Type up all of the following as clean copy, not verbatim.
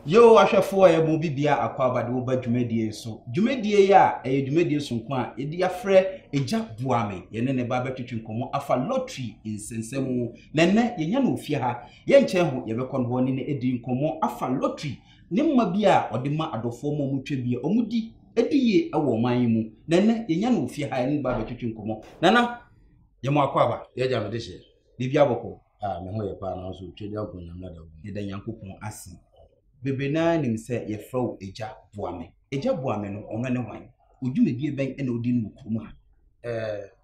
Yo ahwefo ya mo bibia akwaba de oba dwumadie so. Dwumadie ya dwumadie so nko a edi afre eja boame ye ne ba betwetwe nkomo afa lottery insensemu. Nenne yenya na ofie ha. Ye nche ho ye be kon boni ne edi nkomo afa lottery. Ne mma bia ode ma adofo mo mutwe bia omudi ediye ewo man mu. Nenne yenya na ofie ha ne ba betwetwe nkomo. Nana ye mo akwaba ye ja me de hye. Bibia boko. Me ho ye pa na so twedi akonyam na da wo. Ye da Nyankopon asi. Bebena nim se ye fro eja boame. Eja boame no ono ne hwan. Odwumedie ben ena odi no kurom ha.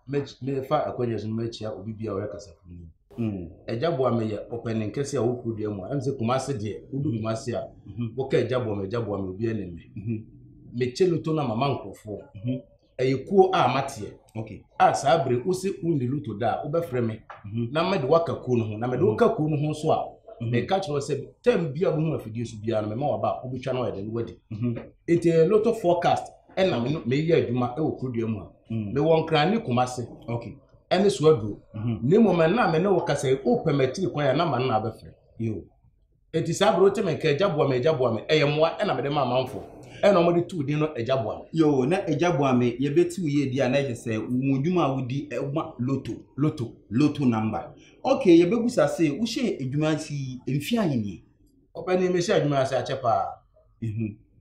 Me fa akonye so me chia obi bia wo kasafu ni. Eja boame ye opening kese a wo kudua mu. Am se Kumase de, udu Kumase a. Wo ka eja boame obi ene me. Me cheluto na mama nkofo. Eyekuo a matie. Okay. Sabre wo se uni luto da, wo be frɛ me. Na me de waka kuo no ho, na me de waka kuo no ho so a. Me catch no say tem bia bo hu afidie so bia no me ma wa ba obetwa na wede wadi it a lot of forecast and na me ye adwuma e wo krodua mu a me won kran ni Kumase okay ene so aduro ne moment na me ne wo kasa o permit kwan ya na ma na abefre yo eti sabro te me ka ejabo me eye moa e na me de ma manfo e na mo de tu din no ejabo yo na ejabo ame ye betu ye di ana ye say wudwuma wudi loto number okay ye begusa say wo hye edwuma si emfi anyini opani me hye adwuma ase achepa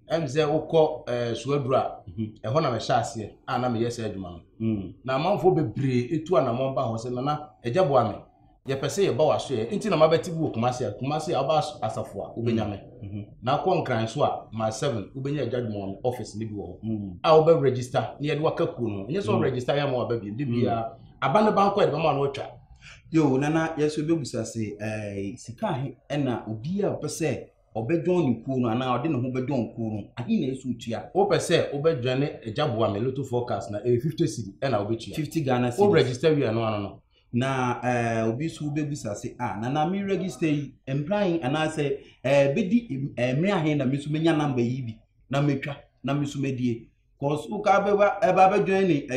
em ze wokọ suadura ho na me hye ase na me yese adwuma no na manfo bebre etu anamon ba ho se na ejabo ame ye pese ye ba waso ye nti na mabeti bu Kumase aba asafo a obenyame na akọ nkran so a ma 7 obenya adwuma office ni bi wo a obe register ni ye de wakaku no nye so register ya ma ba bi de bia abane banko de ba ma no otwa yo nana yeso begusa se sika he na obi a pese obedwon ni kuo no ana ode ne ho bedwon kuo no ahi na yeso tua o pese obedwane ejabo ame loto forecast na 50 cedi na obetua 50 Ghana cedi o register wi no na obi so begusa se na me register employing ana se bedi emre ahe na mesu menya number yi bi na metwa na mesu medie cause u ka ba bedwon ni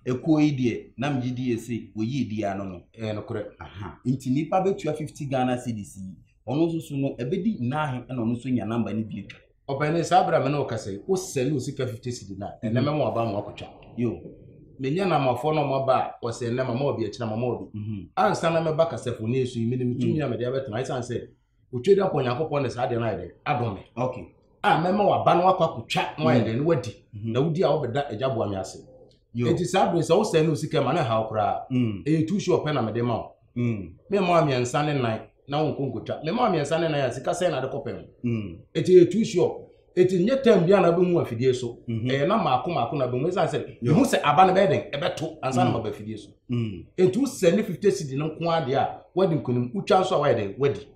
ekuo yi de na mgidi ese oyi di ano no no kore nti nipa betua 50 Ghana cedis ono susu no ebedi na ahe na ono so nya number ni bi opene sabra me no kase o selu sika 50 cedi na ene me mo aba mo akotwa yo menya na mafo no mo ba o se ne mama obi akira mama obi ansa na me ba kasefo ne esu mi ne mitumi na me de abetena ai san se otwe da ponya kopon ne sa de na ide adome okay me ma wa ba no akotwa no ide ne wadi na wudi a obeda ejabo ame ase eti sabra se o se ne sika ma na ha okra tu shi open na me de ma me ma ame nsa ne nan na won konkotwa me ma ame nsa ne nan ya sika se na de kopem eti tu shi eti nye tem bia na be hu afidie so na maako na be hu se hu se aba na be den ebeto ansa na ma ba afidie so etu se ne 50 cedi no nko ade a wadi nkunim utwa so a wadi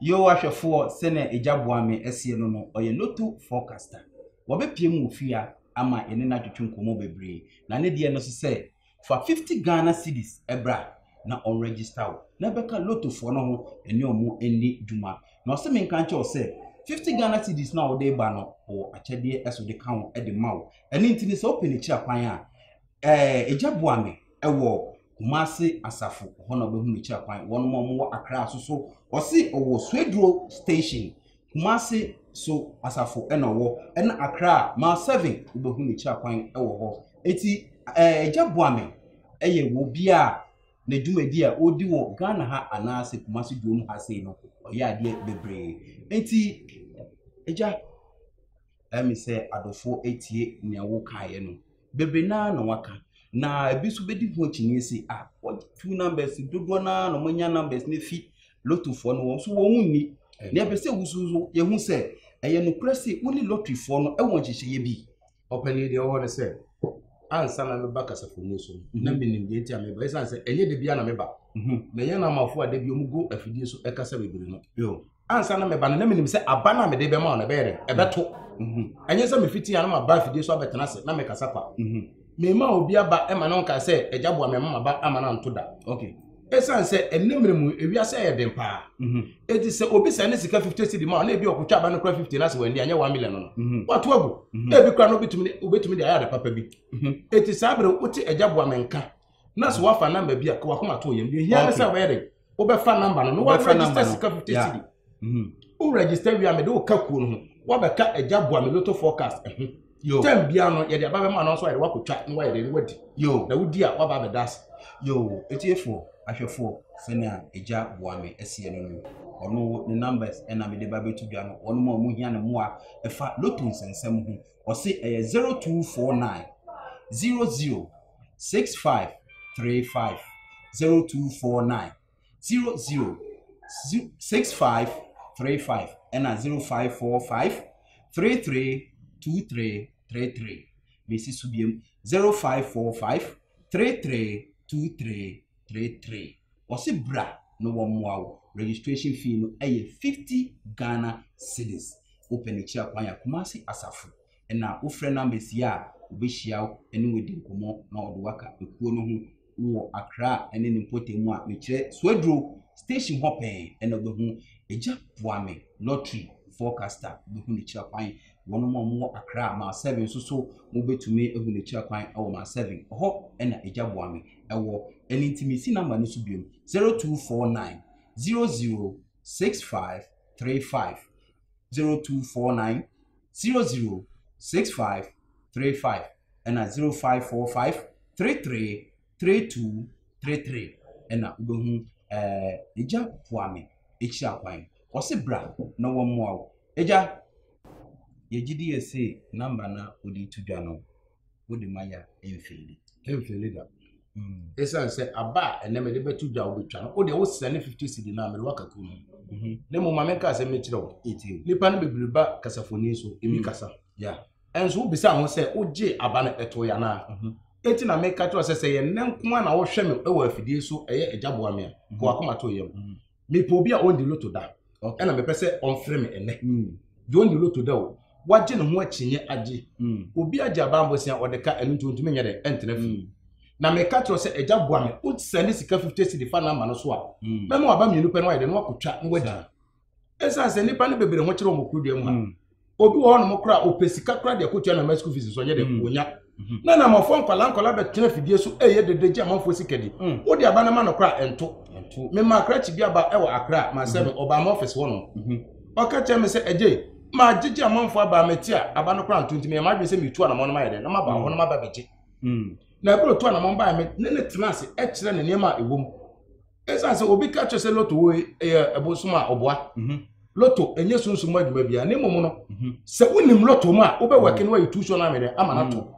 yo ahwefo se na ejabo ame esie no no oye loto forecaster wo be piem ofia ama ene na twetwe nkomo bebre na ne de no so se for 50 Ghana cedis ebra na on register wo na beka loto fo no ho ene omo eni dwuma na o se men kan che o se 50 Ghana cedis na wo de ba no o achede eso de kan e de mawo ene ntini se open kira kwan a ejabo ame ewo Kumase asafo ho na behu kira kwan won mo Accra so o se owo Swedro station Kumase so asafo ena wo ena Accra ma 7 behu kira kwan ewo ho eti ejabo ame eye wo bia na dwumadi a odi wo Ghana ha anase Kumase dwom ha sei no oya ade bebre enti eja emi se adofo etie nea wo kae no bebre na waka na ebisu bedi ho chini esi two numbers dodo na no manya numbers ne fi lotto fo no so wo hunni na ebe se wusuzu ye hu se eye no kresi woni lottery fo no e won chiche ye bi opani de wo ne se ansa na me ba kasafo ne so na minim de enti ameba isa se enye de bia na meba menya na mafo ade bi omugo afidie so e kasa bebre no yo ansa na meba na minim se aba na me de be ma na be re ebeto enye se me fiti ya na ma ba afidie so abetena se na me kasa kwa me ma obi aba e ma no nka se ejabo ame ma ba ama na nto da okay esan se enemre mu ewiase ye den pa eti se obi se ne sika 50 cedi ma na ebi okutwa aba no kra 50 na se wandi anye 1 million no watu agu ebi kra no obetumi de aya papa bi eti sabre uti ejabo amenka na so wafa number bi akwa koma to yem de hia se we re obefa number no wa register sika 50 cedi o register wi amede o ka kuo no wa be ka eja boa me lotto forecast yo tem bia no ye de aba be ma no so ye de wakotwa no wa ye de wadi yo na wudi a wa ba be das yo etiefo ahwefo sena eja boa me esie no ono ne numbers na me de ba betu dwa no ono ma mu hia ne mo a efa lotto nsensem ho o se 0249 006535 0249 006535 and 0545 332333 Mrs. Subium 0545 332333 Wasi bra no one registration fee no 50 Ghana cedis open the chair kwanya Kumasi Asafu and now friend numbers ya ubishia anyway dinkomo na odwaka ekuo no ho wo Accra ene ne mpotemu a mekire Swedro station hope ene obehu eja boame lottery forecaster behu ne kira kwan wono mo Accra ma 7 so mo betumi ehu ne kira kwan e wo ma 7 ho ena eja boame ewo ene intimisi number no so biom 0249 006535 0249 006535 ena 0545 333233 ena ubehu eja boame echia kwan wose bra na wo mo eja yegidi ese number na odi tudwa no wodi maya enfeli da esa se aba eneme de betu dwa obetwa no o de wo sene 50 cedi na me waka ku no ne mo mame ka se me kire wo nipa no bebreba kasafoni so emi kasa ya enso wo bisa ho se oje aba na eto ya na eti na me ka to se ye ne nko na wo hwe me e wo afidie so eye ejaboa me ko akoma to yem me po bi a on di loto da ena me pese on frɛ me ene di on di loto da o waje ne ho akinye age obi age aba mbosia odeka enu ntuntumi nye de entene fi na me ka to se ejaboa me o send sika 50 cedi fa na ma no so a me mo aba mienu pe no ayede no wakotwa nwadi esa se nipa ne bebere ho kire o mokuru mu ha obi wo no mokra opesika kra de akotwa na school fees so nye de onya na mafo nkwala be tena fidie so eye dedeje amafo sikedi wo de aba na ma no kra ento me ma kra chi bi aba e wo Accra ma 7 oba ma office wo no o ka che me se eje ma jeje amafo aba meti a aba no kra ntunti me ma dwe se metu ana mo no ma yede na ma ba ho no ma ba beje na bro tu ana mo ba me ne tenase e kire ne niam a ewom esa se obi ka che se loto wo ebosuma oboa loto enye sunsun adwuma bia ne momo no se wonim loto ma wo be work ne wa yutu na me de ama na to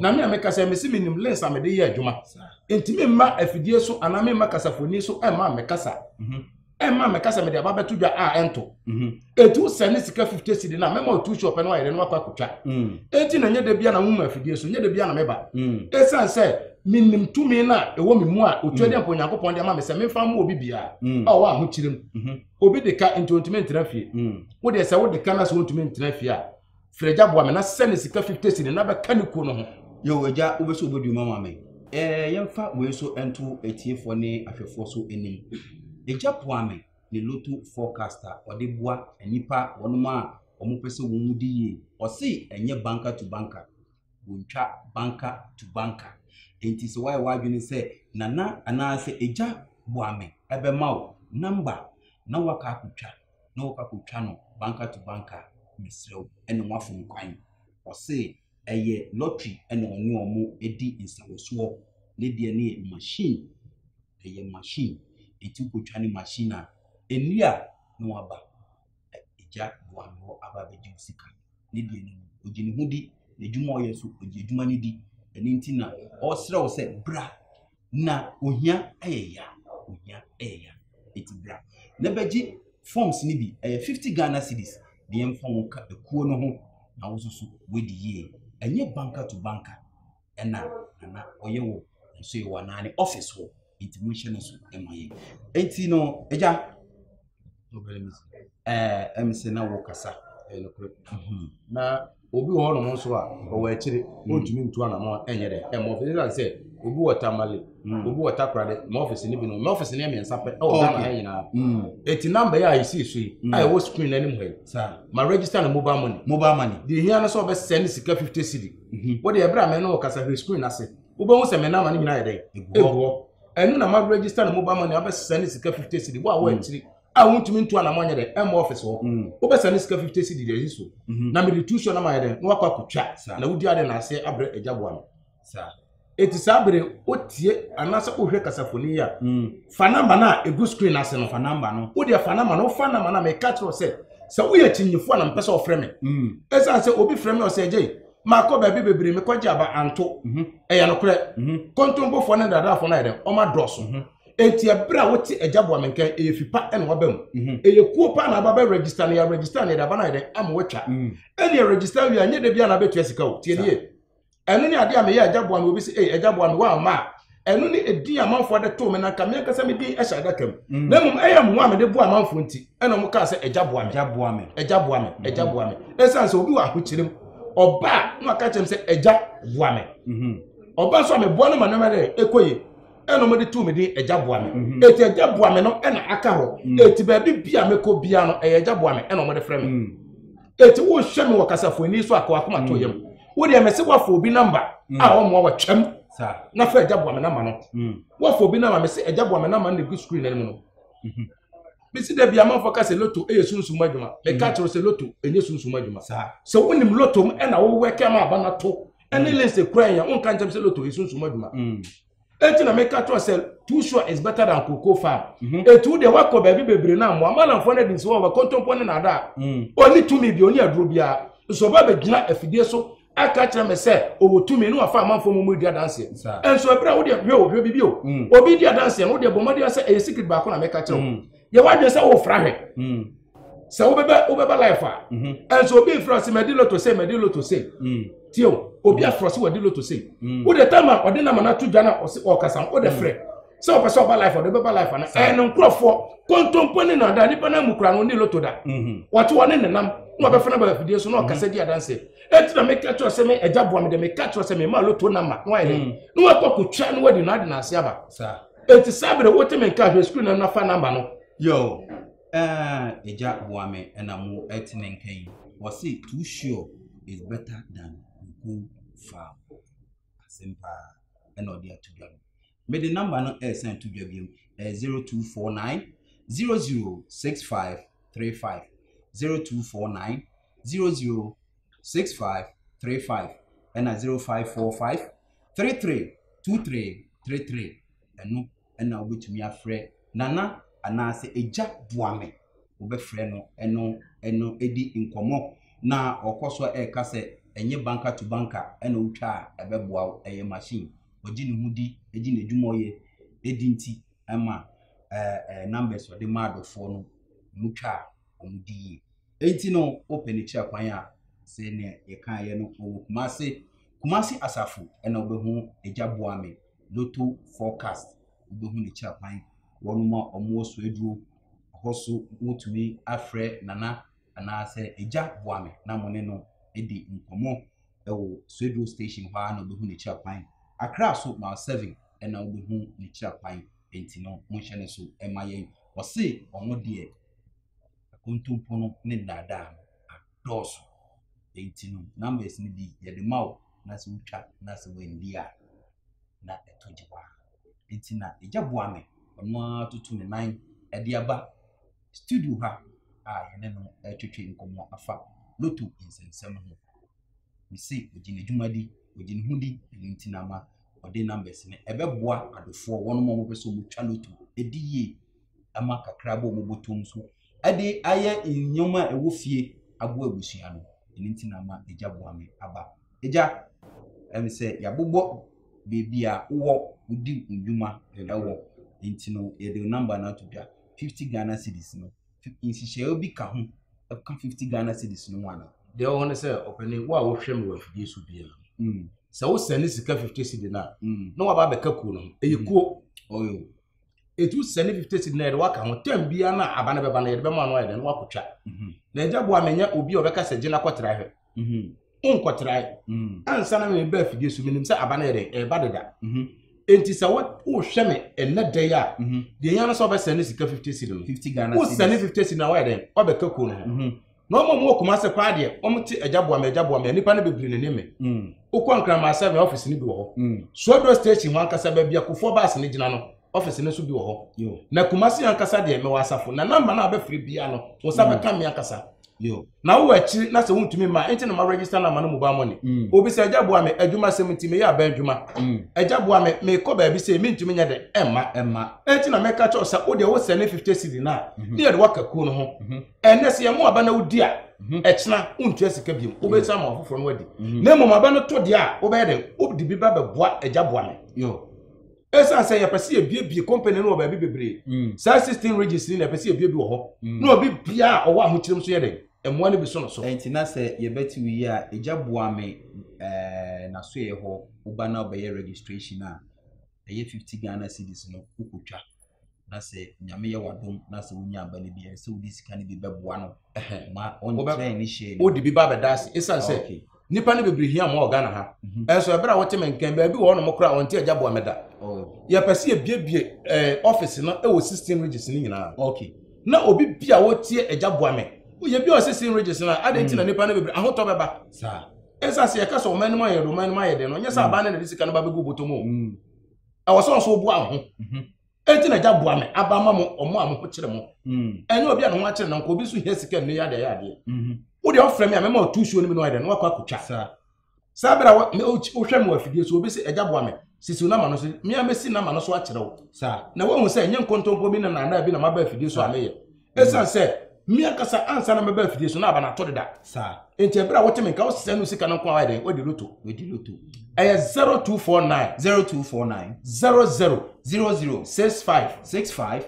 na me ameka se me si minim lens amede ye adwuma entimi mma afidie so ana me mma kasafoni so e ma mekasa me de aba betu dwa a ento etu sene sika 50 cedi na me ma tu shop ne wa yere no akwa kotwa enti na nye de bia na wo ma afidie so nye de bia na meba esan se minim tumi na ewo mimu a otwede mpo Nyankopon de ama me se me fa mu obi bia a wa ho kirem obi de ka ntontime ntrafie wo de se wo de ka na so ntumi ntrafie a freja boa me na sene sika 50 cedi na be kaniko no ho yo eja obeso obodi mama me yemfa we so ento etiefo ne ahwefo so enim eja poame ne lotto forecaster ode boa anipa wonuma omupese wonmudi ye osi enye banker to banker wontwa banker to banker enti so why wadwene se nana anase eja boame ebe mawo number na waka akutwa no banker to banker misrew ene nwafo nkwan osi eye lottery ene onu omo edi insawoso ne de ne machine eye machine eti kotwa ne machine a enua no aba eja boame wo aba beji sika ne de ne ogini hudi ejuma oyeso ejuma ne di eni ntina osrew se bra na ohia eya eti bra ne beji forms ni bi 50 Ghana cedis de emfon ka ekuo no ho na wo susu wedi ye enye banker to banker ena na oyewo nso ye wanane office wo intimation so emaye enti no eja emse na wo kasa na obi ho no nso a o wa akire ontumi ntu ana mo enye de e mo feel like say obi wota male obi wota krade mo office ni bi no mo office ni me nsape e o da na nyina eti number ya isi so yi ai wo screen na nim he sa ma register na mobile money the here na so be send sika 50 cedi wo de ebra me no kasa he screen ase wo be hu se me na ma ni nyina ye de ego enu na ma register na mobile money abe send sika 50 cedi wo a wo akire a wontumi nto ana manya de em office ho wo be send sika 50 cedi de so na me tuition na manya de na wakwa kutwa na wudi ade na ase abre agyaboa me sa eti sabre otie anasa ohwe kasafoni ya fa number na egu screen ase no fa number no wo de fa number no fa number na me catch ro say wo ye chinyefo na mpesa ofre me esa say obi frɛ me o say je Mako baby bebre me kwaji aba anto eya no kre kontombo fo na dada fo na ede o ma drosso enti ebra woti agyaboa me nkan efipa ene wabam eye kuo pa na aba register na ya register na daba na ede am wetwa ene register wi anye de bia na betu esika o tie die eno ni ade am ye agyaboa me obi se agyaboa me wa ma eno ni edi amanfo de to me na ka me kasa me din ehya dakam na mum eya mo a me de bu amanfo nti ene mo ka se agyaboa me esan se obi wa ahokyerem Oba no aka chem se eja boa me oba so me boa no ma no mere ekoye eno me de tu me di eja boa me eti eja boa me no ena aka ho eti ba bi bia me ko bia no eja boa me eno me de frɛ me eti wo hwe me wo kasafo ni so akwa to yam wo de me se wa fo obi number a wo mo wa twam sa na fa eja boa me na ma no wo fo obi number me se eja boa me na ma na gu screen na no bisi de bia man foka se loto sunsun madwuma me ka tro se loto enye sunsun madwuma so wonim loto m e na wo weke ma aba na to ene lense kran ya won kan tem se loto sunsun madwuma enti na me ka tro se too sure is better than cocoa farm etu de wako ba bi bebre na mo amala fo na din so wa kontompo ne na da oni tumi bi oni aduro bia so ba be gina afidie so aka kire me se owo tumi no afa amanfo mu dia dance enso ebra wo de hwe bibi o obi dia dance no de bomadi se e secret ba ko na me ka kire ye wadwe se wo fra hwe se wo beba life a enso obi fra se mediloto se tio obi afro se wadiloto se wo de tama ode na mana to dwana o kasa o de frɛ se o pese oba life o de beba life na en nkrofo kontompo ni na da nipa na mukura no ni loto da wato wone nenam no be fena ba fidie so no kasa dia danse etina me catch se me agyaboa me de me catch se me ma loto na ma no aye no wa kokotwa no wadi na de na ase aba sa enti sabre wote me ka hwe screen na fa number no yo eja boame ena mu etine nkan was say too sure is better than go far simple and or there to go me the number no send to you 0249 006535 0249 006535 and 0545 332333 and now which me afre nana anase eja boame obefre no eno edi nkomo na okoso eka se enye banka to banka ena utwa ebeboa eye machine oji ne hudi eji ne dwumoye edi nti ama numbers ode maadofo no mutwa omudi enti no open chi akwan a se ne ye kan ye no kumasi asafo ena obehu eja boame loto forecast obehu ne chi akwan wonuma omoso eduro hoso mutumi afre nana anase eja boame na mone no edi nkomo ewo Swedro station ha na obehu ne chiapan Accra so ma 7 ena obehu ne chiapan enti no monhye ne so emaye wose ono de akontumpo no ne dada adoso enti no numbers ni bi ye de mawo na se utwa na se wendia na etojiwa enti na eja boame ono tutu ne 9 ediaba studio ha yene no twetwe nkomo afa loto insensem ho mi se ogine dwumadi ogine hudi ntinama ode numbers ne ebeboa adofo wono mo beso mu twa loto ediye ama kakra bo mo botom so ade aye nyoma ewo fie abo abusua no ntinama eja boame aba eja em se yabobo bebia wo udi ndwuma ewo ntino ye the number na to bia 50 Ghana cedis no insishe obi ka ho ka 50 Ghana cedis no wana de won say openi wa wo hwem wa fidie so bia se wo send sika 50 cedi na no wa ba be ka ku no eyikuo oyo etu send 50 cedi na de wa ka ho tem bia na abana be ba na ye be ma no ya de no wa kotwa na eja bo amenya obi obeka se gina kwatra hwe kwatra ansa na me be fidie so minim se abana ye de e ba deda enti sa wo hweme enne de ya de yan so be send sika 50 cedi no 50 Ghana cedi wo send 50 cedi na wa de wa be ka ku no no mo kuma se kwa de omti eja boa me nipa na bebiri ne neme ukwa nkra ma 7 office ni bi wo Swedro station wan kasa ba bia kofo bus ne gina no office ne so bi wo ho na Kumasi ankasa de me wasafo na number na abefiri bia no wo sa be ka me ankasa na wo akiri na se wontumi ma enti na ma register na ma no mobile money obi se ajaboa me adwuma 70 me ya ba adwuma ajaboa me ko ba bi se me ntumi nya de emma enti na me ka cho sa wo de wo send 50 cedi na ne de waka ku no ho enne se mo aba na wodi a echna untu asika biem wo be sa ma ofoforo no wadi na mo aba no to de a wo be de obdi bi ba boa ajaboa me esa say ya pese bie company no ba bi bebre sa 16 registry na pese bie wo ho na obi bia owa ahokyerem so ye de emwa ne bi so no so enti na se ye beti wi a ejaboa me na so ye ho uba na obeye registration a eye 50 Ghana cedis no ukotwa na se nyame ye wadom na se wonya aba ne bi se wodi sika ne bi beboa no ma on train ni share odi bi ba bedase esa say nipa ne bebre hia ma Ghana ha enso ebra wote menken ba bi wo no mokra wonte ajaboa meda ya pese ye bie office no e wo 16 registry ni nyina na obi bia wote ajaboa me ye bi o 16 registry na adenti na nipa ne bebre ahoto beba sa esa se ye ka so man ma ye de no nya sa ba na de sika no ba begu botomo e wo so so bo aho enti na ajaboa me aba ma mo omo amho kire mo ene obi a no ho akire na ko obi so hia sika ne ya de wo de ofrem ya me ma otusuo ni me no ide no akwa kutwa sa bra wo hwem wo afidie so obi se ajaboa me sisi na ma no so me amesi na ma no so akire wo sa na wo hu se nye nkontompo bi na bi na ma ba afidie so ameye esa se me akasa ansa na ma ba afidie so na aba na to da sa enti bra wo teme ka wo se no sika no kwa ide wo di loto aya 0249 00 65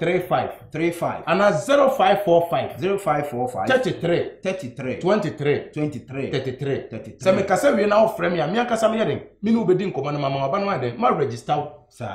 35 and 0545 33 23 se me kasa wi na wo frame ya me akasa me yeden me no obedi nkomo no mama ba no ide ma register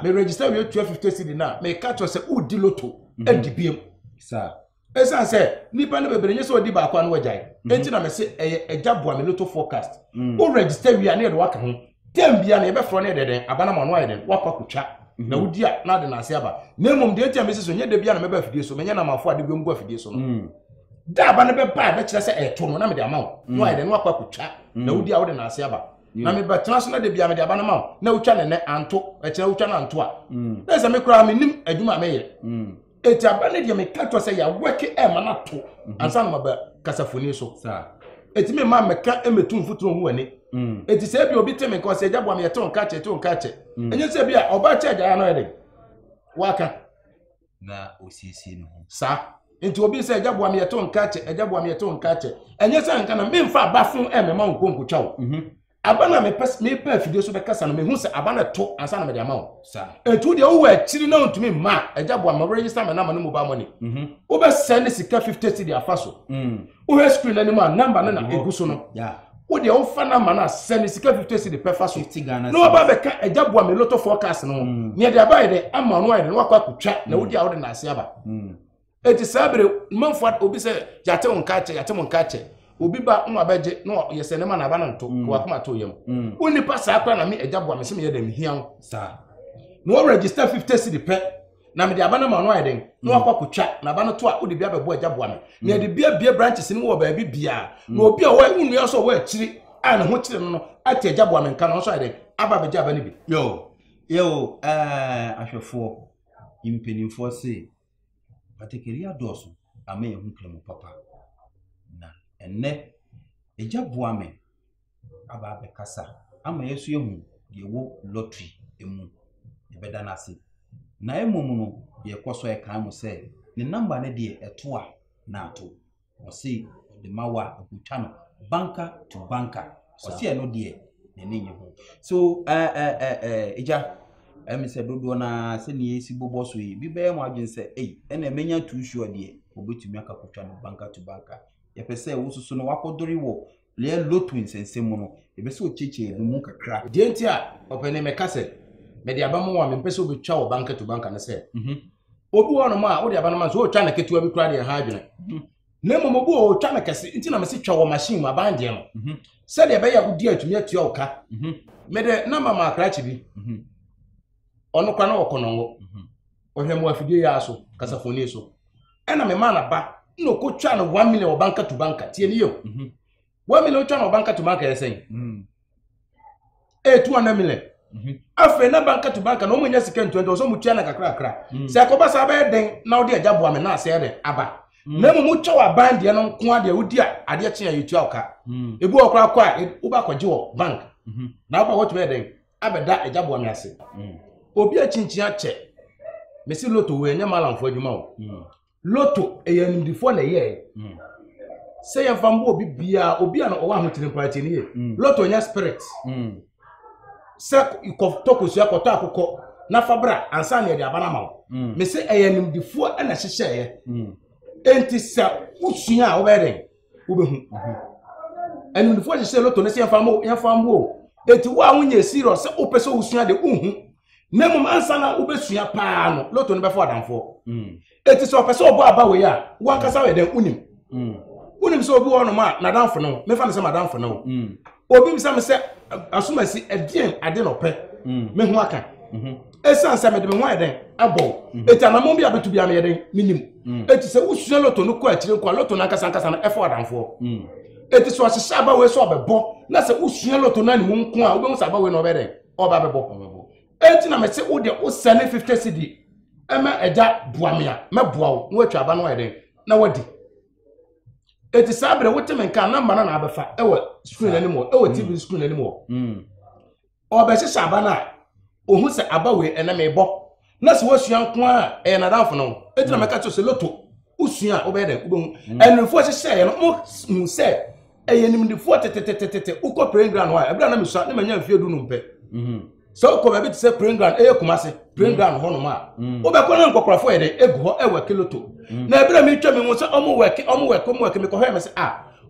me register wi 250 cedi na me ka to se udi loto adibiem sa esa se nipa ne bebere nye se odi ba kwa no wajai enti na me se ejaboa me loto forecast o register wi na e do waka ho tembia na e be fro ne deden abana ma no ide wakwa kutwa na wudi a na de na ase aba na mum de tia me se so nye de bia na me ba fidie so me nya na mafo ade biem go fidie so no da aba ne be ba be kire se eto no na me de ama no ide no wakwa kutwa na wudi a wo de na ase aba na me ba transnational de bia me de aba na ma na wutwa ne anto e kire wutwa na anto a na se me kura me nim adwuma me ye eti abane de me kato se ya weke e ma na to ansa na ba kasafoni so sa eti me ma meka emetu mfuturo hu ani eti se bi obi teme ko se ajaboa me yeton ka che enye se bi a oba che ja no ede waka na osisi no sa enti obi se ajaboa me yeton ka che enye se nka na me mfa abafun e me ma nkonko twa abana me pa fidie so be kasa no me hu se abana to ansa na me de ama wo sa etu de wo akiri na ntumi ma ajaboa ma register me na ma no mobile money wo be send sika 50 cedi afaso wo he screen ani ma number na eguso no wo de wo fa na ma na send sika 50 cedi pe faso 50 Ghana no ba be ka ajaboa me loto forecast no ne de aba de ama no ide no akwa kutwa na wo de a wo de na ase aba eti sabre manfo obi se yate won ka che obi ba nwa beje no yesene ma na aba na nto ko akoma to yam oni pasa akwa na me ajaboa me se me ye dem hian sa no register 50 cedi pe na me de aba na ma no ayden no akwa kutwa na aba no to a odi bia bebo ajaboa me na de bia branches ni wo ba bia na obi a wo unu yo so wo akiri a na ho kire no ati ajaboa me nka no so ayden aba beje aba ni bi yo ahwefo impenimfo se patekeria doso ama ye hu klemo papa na enne ejaboa me aba be kasa ama yesu ehu de wo lottery emu ebeda na se na emom no ye koso e kan mo se ne number ne de eto a na ato o se de mawa akutwa no banker to banker o se no de ne ne ho so eja emi se dodo na se ne esi bobo so yi bi be mo adwen se ena emenya too sure de obetumi akakutwa no banker to banker ye pese wo susu no wakodori wo le lotu nsensem no ebe se o cheche mu kakra de ntia opene me kase me de abamu wa me pese obetwa wo banker to banker na se obi wono ma wo de abana ma so o twa na ketua bi kura de ha adwene na mo obi o twa na kase nti na me se twa wo machine ma bande no se de be ya wo di atumi atua wo ka me de na mama akrachi bi ono kwa na wo konongo ohwemu afidie ya so kasafoni so ena me ma na ba no ko twa no 1 million wo banker to banker tie ni yo 1 million twa no banker to banker yesen 200 million afa na banka to banka na omunya sika ntwento so mutua na kakra se akoba sa ba den na odi agyaboa me na ase den aba na mu twa band de no nko ade odi ade kye yetua oka ebu okra kwa uba kwaje wo bank na aba what be den abeda agyaboa me ase obi achinchia che mesi loto we nya malamfo adwuma wo loto eyanimdifo na ye se ya fambo obi bia obi an owa ahotire party ni ye loto nya spirit se ikotoko su akoto akoko na fabra ansa na de abana mawo mesi eyanimdifo na hyehye ye enti sa usua a obeden obehu eyanimdifo hyehye loto na se ya fambo enti wa wunye serious se opese usua de unhu nemum ansa na obesua pa no loto no be for adamfo enti so opese obo aba we ya wankasa we den unim unim so obi wono ma na damfo no me fa no se madamfo no obi mi se asumasi edien ade no pe me hu aka esan se me de me hu eden abo enti anamon bi abetu bi am yeden minim enti se usua loto no ko akire ko loto na nkasa no e for adamfo enti so asese aba we so obebo na se usua loto na ni mu nko a obehu se aba we no obeden oba bebo enti na me se wo de o sene 50 cedi ema eja boamia me boawo no atwa aba no eden na wadi enti sabre wote menka na mba na abefa ewe screen animo ewe TV screen animo oba se aba na ohun se aba we ena me bo na se wosua nko a e na danfo no enti na meka to se loto usua obeden ubon enufo se ye no mu se eyenimdifo tetetetete uko praying ground wa ebra na mesu na manya mfie du no mpe so ko be say praying ground kumase praying ground ho no ma obekọ na nkokrafo ye de egu ho ewe kiloto na ebra mi twa mi ho se omo weke me ko he me se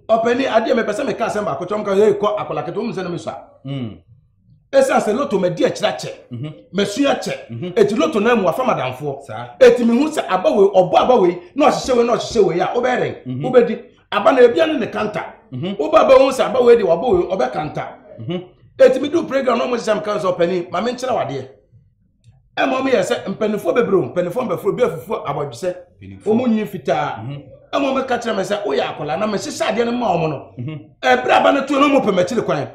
openi ade me pese me ka semba ko chom ka he ko akola keto mu se na me sa esa se loto me di akira che me sua che eti loto na mu afa madamfo eti mi hu se abawe obo abawe na ohihye we ya oberen obedi aba na ebia ne kanta obaba hu se abawe de wabawe obekanta eti mi do program no mo jam council openi ma me nkyere wade e mo me yese mpanifo bebro mpanifo mbefro bi afufu abodwese o mo nyi fita e mo me ka kire me se o ya akola na me hyehye ade no ma o mo no e bra ba no to no mo pemachire kwan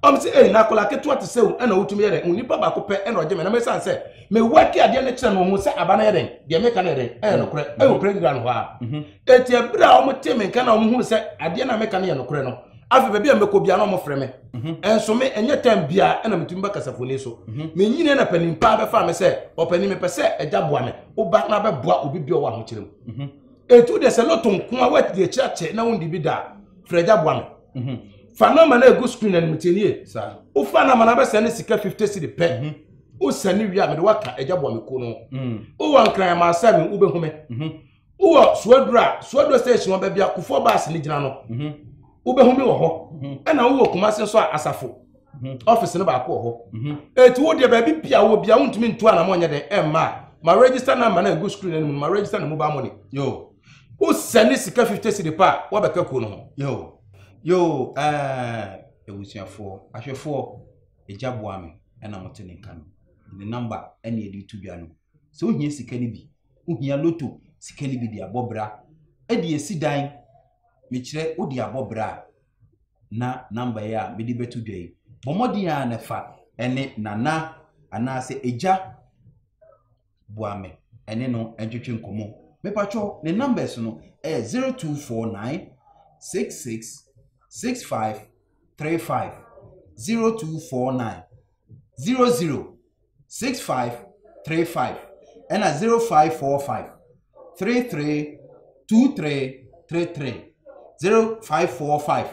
o me se na akola keto atesew e na wotumi yede nipa ba ko pe e na oje me na me san se me waki ade no kire no mo se aba na yede de me ka na yede e no kure e o program ho a eti e bra o mo teme ka na o mo hu se ade na me ka na ye no kure no afi bebi ameko bia na mo freme enso me enye tem bia na metumi ba kasafoni so me nyine na panimpa be fa me se opani me pese eja boa me oba na be boa obi bia wa ho kirem etu de se loton ko a wati de chache na wondi bi da freja boa me fa no ma na egu screen na metenie sa o fa na ma na be se ne sika 50 cedi pe o sani wi a me de waka eja boa me ko no o wan kran ma sa me ube hume o suadura station ba bia kufo bus ni gina no ubehumi wo ho na wo kumase so asafo office no ba ko ho etu wo de ba bia wo bia wontumi ntu ana mo nye de ma register number na go screen na ma register na mobile money yo o send sika 50 cedi pa wo be ka ko no yo ewusiafo ahwefo ejaboa me na motene nka no the number ene edi tubia no so ohia sika ni bi ohia loto sika ni bi dia bobra edi esidan mechire odi abobra na number ya medi betu dey bomodi ya na fa ene nana ana se eja boame ene no entwetwe nkomo mepacho ne numbers no 0249 66 65 35 0249 00 65 35 and 0545 33 23 33 0545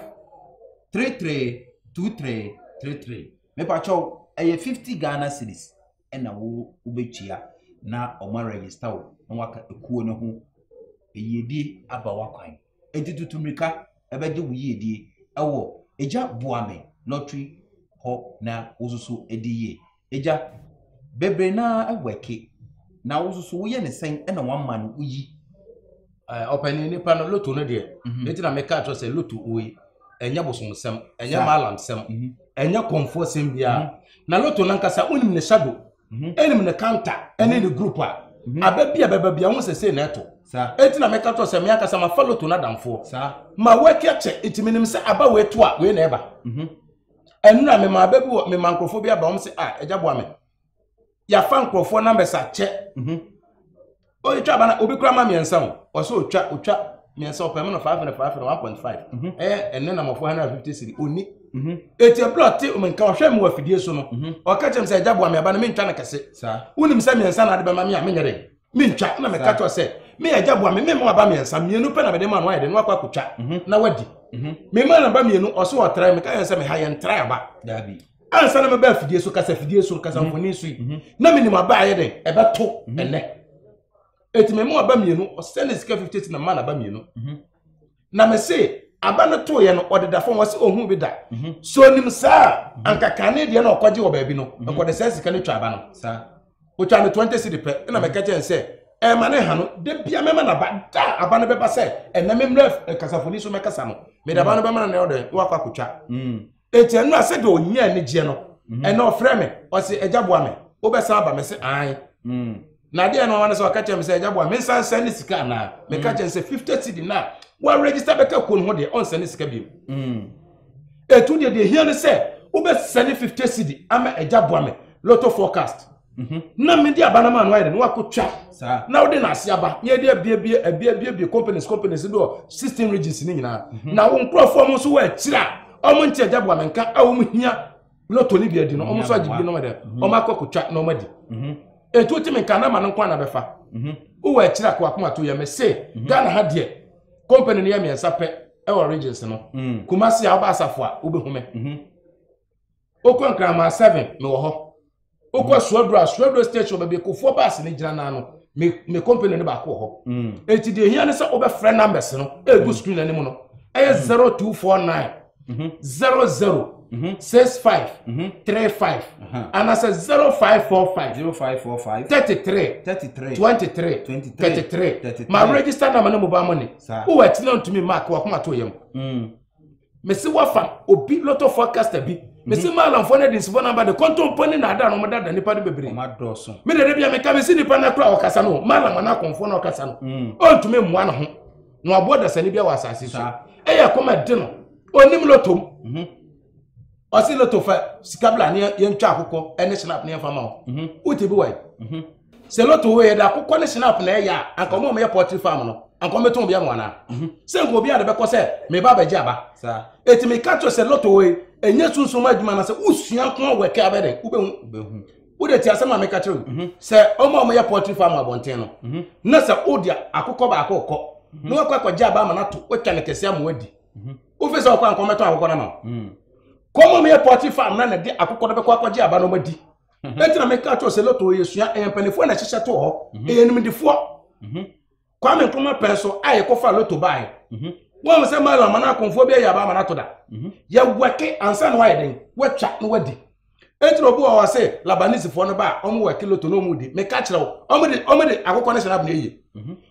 33 23 33 me pa chow 50 Ghana cedis ena wo ubetia na oma register wo na waka ekuo ne ho eyedi aba wakwan editutumrika ebeje wo yedi ewo eja boame lottery ho na ususu ediye eja bebre na aweke na ususu wo ye ne sen ena wamma no uyi openi ni pa no loto no de eti na meka to se loto oyi enya bosomsem enya malansem enya comfortsem bia na loto na nkasa unim ne shadow enim ne counter ene ne group a ababia ho se na eto eti na meka to se me akasa ma fa loto na damfo ma weki ache eti minim se aba we to a we na eba enura me ma bebu me mankrofobia ba om se eja boa me ya fa nkrofo na mbesa che o twa bana obi kura ma miensa o so otwa miensa o pay me no 1.5 enne na mo 450 cedi oni eti plot o men ka o hwe me afidie so no o ka chem se eja boa me aba na me ntwa na kese wonim se miensa na de ba ma me a me nyere me ntwa na me ka to se me eja boa me mo aba miensa mienu pe na me de ma no ayede no akwa kotwa na wadi me ma na ba mienu o so o try me ka yen se me ha yen try aba dabi ansa na me ba fidie so kasa mfoni so na me ni ma ba ayede e be to ene eti me mo aba mienu o send sika 50 na ma na ba mienu na me say aba no to ye no odeda fon wo se ohun bi da so nim sa anka kane de na okoje wo ba bi no ko de sika ne twa aba no sa o twa no 20 cedi pe na me ka chen se ma ne ha no de bia me ma na ba da aba no be ba se na me mra kasafoni so me kasa no me da ba no be ma na o de wo akwa kotwa eti enu ase de onya ne je no na ofre me o se eja boa me wo be sa aba me se ai na de no wana se ka chen me se eja boa me san send sika na me ka chen se 50 cedi na wa register be ka ko no de on send sika bi etu de here ne se wo be send 50 cedi ama eja boa me lotto forecast na me di aba na ma no ayede no akotwa na wo de na ase aba ye de bie companies do 16 regions ni nyina na wo nkrofo mo so wa akira omo nche eja boa me nka a wo mu hia lotto ni bia di no omo so agibi no ma de omo akokotwa no ma di etu ti me kana ma no kwa na befa wo wa akira kwa akoma to ye me say Ghana ha de company ni ya me nsape e wo regions no Kumasi a wo ba asafo a wo be hume okon krama 7 me wo ho okwa Suadro station be kofo bus ni gina na no me company ni ba ko ho eti de hia ne se obe friend numbers no egu screen ani mu no 0249 00 65 35 and I said 0545 33 23 my register number no mobile money who were telling to me mark wa kuma to yam me se wa fa obi lotto forecast bi me se malam fo na dis phone number the control poni na da no mo da nipa de bebre ma doso me de bia me ka me se nipa na kra okasa no malam na konfo na okasa no on to me mwa na ho no aboda sani bia wa asase so eya koma de no onim lotto osi lotto fa sikabla ne ye ntwa akoko ene snap ne fa ma ho uti bi wai se lotto we da akoko ne snap na ya anka mo me poultry farm no anka me ton bia no na se nko bia de be ko se me ba ba aba sa eti me ka to se lotto we enye sunsun adwuma na se usua ko weke abede ubehu wo de ti asema me ka tru se omo ye poultry farm abonten no na se odia akoko ba akoko no akwa gya aba ma na to wetwa ne kese amwadi wo fe se okwa anka meto akoko na ma komo me poultry farm na de akoko de be kwa gya aba no madi eti na me ka to se lotto ye sua empanifo na hyehye to ho enimdifo kwa me nkoma penso aye ko fa lotto bai wọ́n sẹ́ máa lọ́mọ náà kún fún bí ẹ̀yà bá máa tó dà yẹ wẹ́kẹ́ ansa ní wáyé dẹ́n wẹ́twa ní wẹ́dì ètò òbú ọ̀wá sẹ́ labanisi fọ́ ní bá ọmọ wẹ́kẹ́ lọ́tọ̀ ní ọmọdé mẹ́ka kyerẹ́ ọmọdé àkọ́kọ́ ní sẹ́nà bìnrin yìí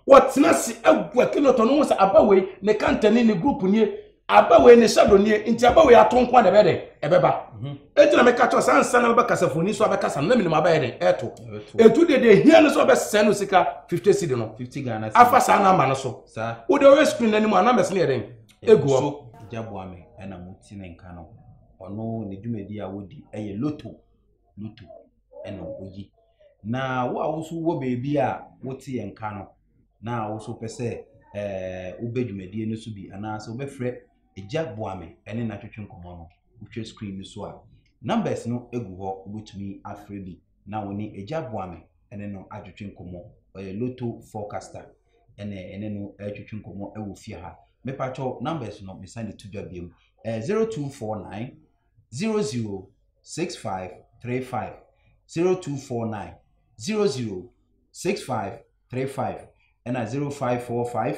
wọ́n tẹ́ná sí wẹ́kẹ́ lọ́tọ̀ ní wọ́n sẹ́ abáwé ní kàntẹ́ni ní gúrùpù ní abáwé ní sẹ́dọ̀ ní ntí abáwé atọ́ nkọ́ ẹ̀bẹ̀ dẹ̀ ẹ̀bẹ̀ bá ètò náà mẹ́ka kyerẹ́ sánsá náà bẹ́ kasa fún ní sọ abẹ́kasa náà mímú abáyé dẹ̀ ẹ̀tọ́ ètò dèdè hìá ní sọ bẹ́ sẹ́nu sika 50 cedi no 50 Ghana afa saa na ma no so wo de we screen n'anim anambes ne yeden egu so jabo ame na muti ne nka no ono ne dwumadi a wodi eye lotto ena oyi na wo awusu wo beebi a woti ye nka no na awusu pese wo bedwumadi no so bi ana so be frɛ ejabo ame ene na twetwe nkomo no wo screen no so a numbers no egu ho wotumi afrɛ bi na woni ejabo ame ene no atwetwe nkomo lotto forecaster ene no atwetwe nkomo ewo fie ha me pacho numbers no me send it to WM 0249 006535 0249 006535 and 0545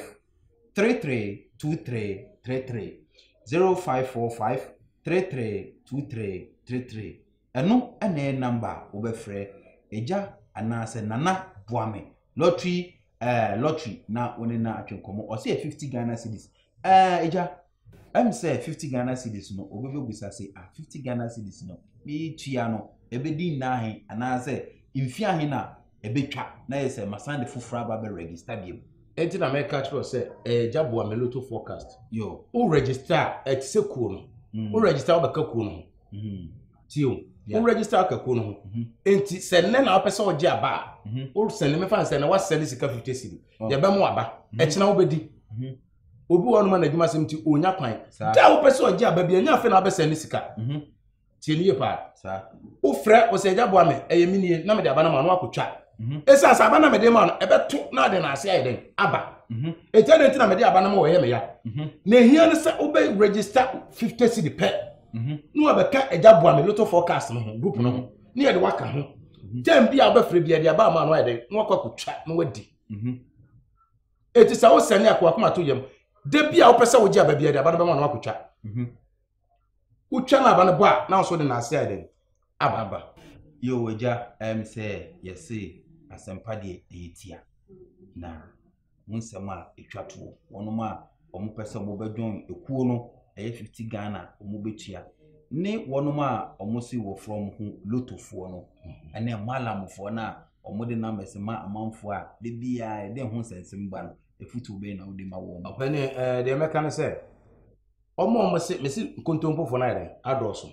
332333 0545 332333 eno ene number obefre eja anase nana boame lottery na woni na atwenkomo o say 50 Ghana cedis eja am say 50 Ghana cedis no obebe busa say 50 Ghana cedis no bi tua no ebedi na ahe anase imfi ahe na ebetwa na yese masande fufura ba be register dem enti na make catch say eja boa me lotto forecast yo o register et se kuo no o register ba ka kuo no tio o register akaku no enti senne na opese oje aba o senne me fan senne wa senne sika 50 cedi ye be mu aba e kina wo bedi obi wonu ma na adwuma sem ti onya kwan da opese oje aba bi anya fe na be senne sika tie ni pa sa o frɛ o se Ejabua me eye minie na me de aba na ma no akotwa esa sa aba na me de ma no e be to na de na ase ayi den aba etene nti na me de aba na ma wo ye me ya na ehia ne se o be register 50 cedi pe no abeka Ejabua me lotto forecast no group no ne ye de waka ho tem bia obefre bia de aba ma no ayi den no akotwa no wadi eti sa wo sene akwa to yam de bia wo pese wo gi aba bia de aba no be ma no akotwa utwa na aba no bo a na so de na ase ayi den aba yo weja say yes asempa de etia na munsema etwato wonoma omo pese mo bedwon ekuo no 50 Ghana omo betua ne wonoma omo si wo from hu lotofo no ene malamfo na omo de na mesema amanfo a de bia de hu sensem ba no efutu be na odi ma wo opene de meka ne se omo se mesi kontompofo na ire adoso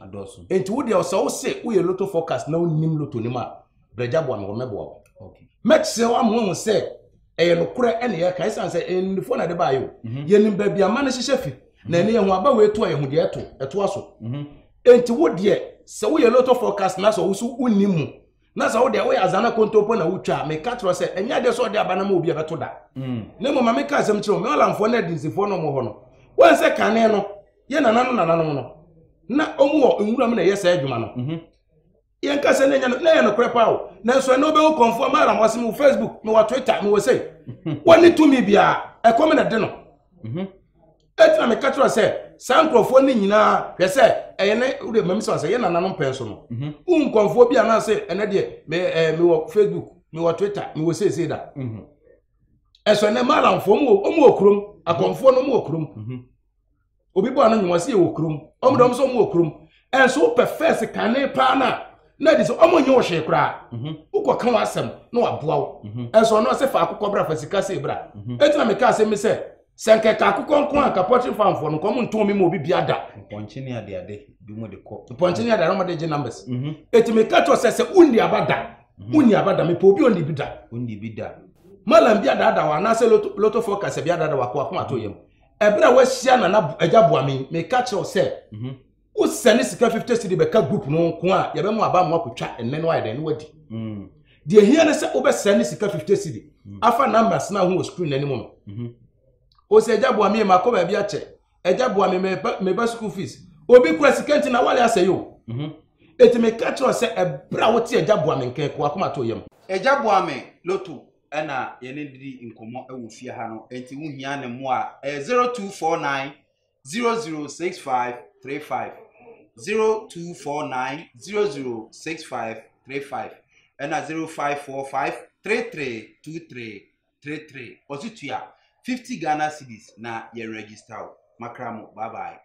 enti wo de o se wo ye lotto forecast na onim lotto ni ma Ejabua me wo mebo okay metse wa mo se eye no kure ene ye kan san se enifo na de ba yo ye nim ba bia ma ne hihye fi na ene ye hu aba we to ye hu de eto aso enti wo de se wo ye lotto forecast na so wo su unimu na so wo de wo ya azana kontompo na wutwa me ka tro se enya de so de aba na ma obi abeto da ne mo ma me ka asem kire me olamfo na dinsifo no mo ho no won se kane no ye nananom no na omu nwura me na ye sa adwuma no ye nka se na ye no krepa o na so na obe wo confirm ara mo asem Facebook me wa Twitter me wo say woni to me bia e come na de no etina me ka tro se sankrofo ni nyina hwe se eye ne wo de mami se ye nananom penso no un confirm bia na se ene de me wo Facebook me wo Twitter me wo say da eso ne malamfo omu okrom akonfo no mu okrom obi bo anu nwase e okrom omdom so mu okrom enso perfect kane pa na di so omo nyi wo hwe kra ukọ kan wasem na waboa wo enso no se fa akukọ bra fa sika se bra etina me ka se me se senke ka akukọ nko aka potin famfo no ko mu nton mi ma obi bia da ponchini ade bi mu de ko ponchini ade no de je numbers etime ka to se undi abada me po obi ondi bi da malam bia da wa na se lotto forecast bia da wa ko akoma to yem ebra wa hia na Ejabua me ka che o se o sene sika 50 cedi be ka group no ko a ye be mu aba mu akotwa enne no ayi den no wadi de hia ne se o be sene sika 50 cedi afa numbers na ho screen anim no o se Ejabua me ma ko ba bia che Ejabua me ba school fees obi kura sika nti na wale asayo etime ka che o se ebra wo ti Ejabua me nkan ko akoma to yem Ejabua me lotto ena yene didi inkomo ewu fie ha no enti wu hia ne mo a 0249 006535 0249 006535 ena 0545 332333 ositua 50 Ghana cedis na ye register makramo bye bye.